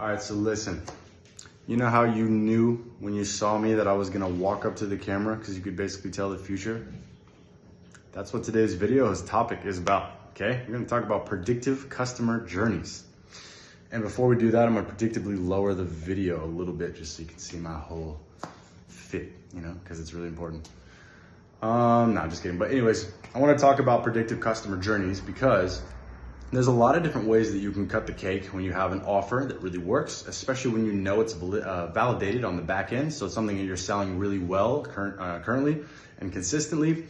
All right, so listen, you know how you knew when you saw me that I was gonna walk up to the camera because you could basically tell the future? That's what today's video's topic is about, okay? We're gonna talk about predictive customer journeys. And before we do that, I'm gonna predictably lower the video a little bit just so you can see my whole fit, you know, because it's really important. No, I'm just kidding. But anyways, I wanna talk about predictive customer journeys because there's a lot of different ways that you can cut the cake when you have an offer that really works, especially when you know it's validated on the back end. So it's something that you're selling really well currently and consistently.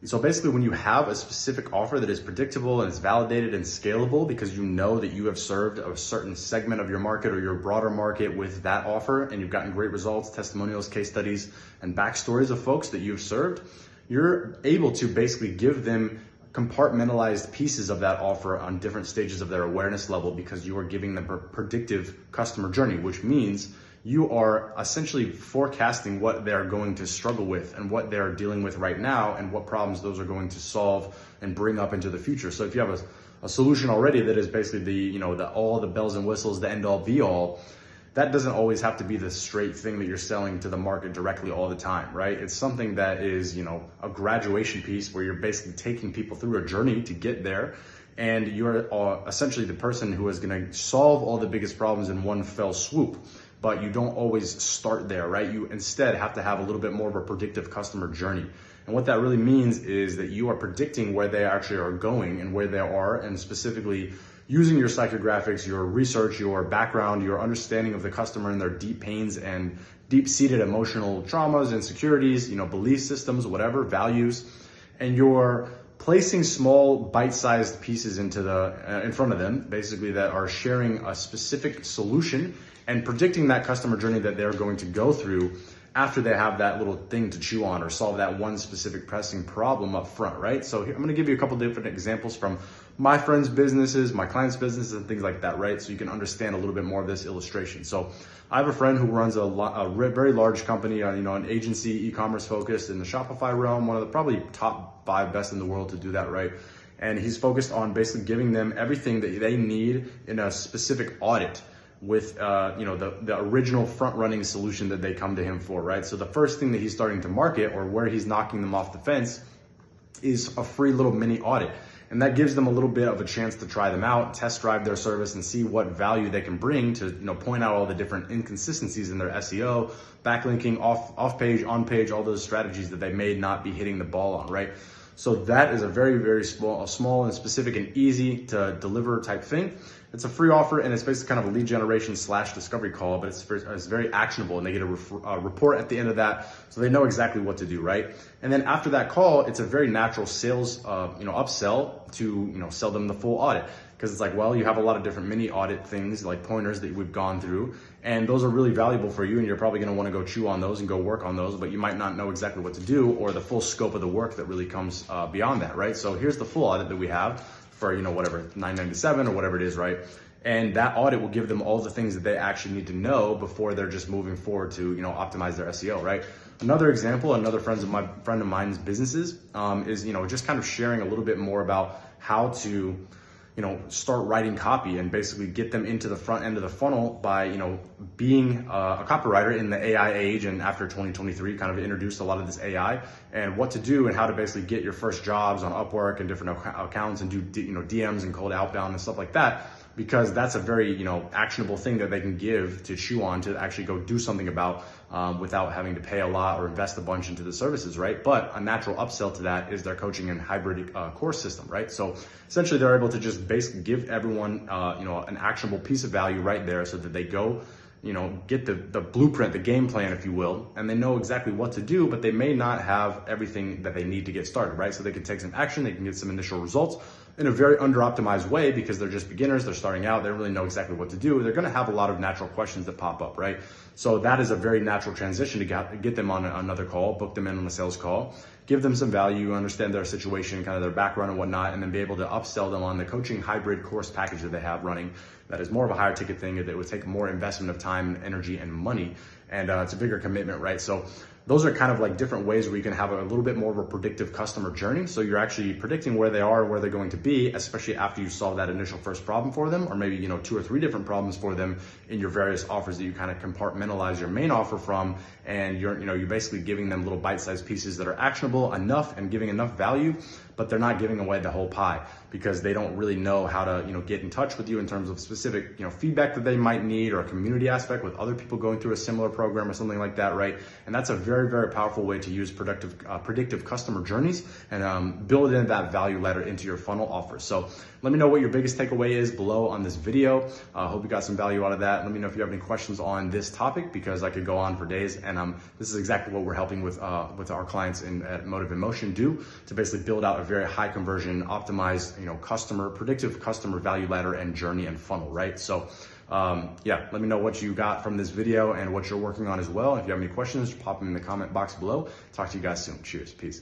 So basically when you have a specific offer that is predictable and it's validated and scalable because you know that you have served a certain segment of your market or your broader market with that offer and you've gotten great results, testimonials, case studies, and backstories of folks that you've served, you're able to basically give them compartmentalized pieces of that offer on different stages of their awareness level because you are giving them a predictive customer journey, which means you are essentially forecasting what they're going to struggle with and what they're dealing with right now and what problems those are going to solve and bring up into the future. So if you have a solution already that is basically all the bells and whistles, the end all be all, that doesn't always have to be the straight thing that you're selling to the market directly all the time, right? It's something that is, a graduation piece where you're basically taking people through a journey to get there. And you're essentially the person who is gonna solve all the biggest problems in one fell swoop. But you don't always start there, right? You instead have to have a little bit more of a predictive customer journey. And what that really means is that you are predicting where they actually are going and where they are, and specifically using your psychographics, your research, your background, your understanding of the customer and their deep pains and deep-seated emotional traumas, insecurities, belief systems, whatever, values, and you're placing small bite-sized pieces in front of them, basically that are sharing a specific solution and predicting that customer journey that they're going to go through after they have that little thing to chew on or solve that one specific pressing problem up front, right? So I'm gonna give you a couple different examples from my friends' businesses, my clients' businesses, and things like that, right? So you can understand a little bit more of this illustration. So I have a friend who runs a very large company, an agency, e-commerce focused in the Shopify realm, one of the probably top 5 best in the world to do that, right? And he's focused on basically giving them everything that they need in a specific audit with the original front running solution that they come to him for, right? So the first thing that he's starting to market, or where he's knocking them off the fence, is a free little mini audit. And that gives them a little bit of a chance to try them out, test drive their service, and see what value they can bring to point out all the different inconsistencies in their SEO, backlinking, off page, on page, all those strategies that they may not be hitting the ball on, right? So that is a very, very small and specific and easy to deliver type thing. It's a free offer and it's basically kind of a lead generation / discovery call, but it's very actionable and they get a report at the end of that so they know exactly what to do, right? And then after that call, it's a very natural sales, upsell to, sell them the full audit. Because it's like, well, you have a lot of different mini audit things like pointers that we've gone through, and those are really valuable for you, and you're probably gonna wanna go chew on those and go work on those, but you might not know exactly what to do or the full scope of the work that really comes beyond that, right? So here's the full audit that we have for, whatever, $9.97 or whatever it is, right? And that audit will give them all the things that they actually need to know before they're just moving forward to, optimize their SEO, right? Another example, another friend of mine's businesses is, just kind of sharing a little bit more about how to start writing copy and basically get them into the front end of the funnel by, being a copywriter in the AI age. And after 2023 kind of introduced a lot of this AI and what to do and how to basically get your first jobs on Upwork and different accounts and do, DMs and cold outbound and stuff like that. Because that's a very, actionable thing that they can give to chew on to actually go do something about without having to pay a lot or invest a bunch into the services, right? But a natural upsell to that is their coaching and hybrid course system, right? So essentially they're able to just basically give everyone, an actionable piece of value right there so that they go, get the blueprint, the game plan, if you will, and they know exactly what to do, but they may not have everything that they need to get started, right? So they can take some action, they can get some initial results in a very under-optimized way because they're just beginners, they're starting out, they don't really know exactly what to do. They're gonna have a lot of natural questions that pop up, right? So that is a very natural transition to get them on another call, book them in on a sales call, give them some value, understand their situation, kind of their background and whatnot, and then be able to upsell them on the coaching hybrid course package that they have running. That is more of a higher ticket thing that would take more investment of time, energy, and money. And it's a bigger commitment, right? So those are kind of like different ways where you can have a little bit more of a predictive customer journey. So you're actually predicting where they are and where they're going to be, especially after you solve that initial first problem for them, or maybe, 2 or 3 different problems for them in your various offers that you kind of compartmentalize your main offer from. And you're basically giving them little bite-sized pieces that are actionable enough and giving enough value, but they're not giving away the whole pie because they don't really know how to, get in touch with you in terms of specific, feedback that they might need, or a community aspect with other people going through a similar program or something like that, right? And that's a very, very powerful way to use predictive customer journeys and build in that value ladder into your funnel offers. So let me know what your biggest takeaway is below on this video. Hope you got some value out of that. Let me know if you have any questions on this topic, because I could go on for days. And this is exactly what we're helping with our clients at Motive in Motion do, to basically build out a very high conversion, optimized, predictive customer value ladder and journey and funnel, right? So yeah, let me know what you got from this video and what you're working on as well. If you have any questions, pop them in the comment box below. Talk to you guys soon. Cheers. Peace.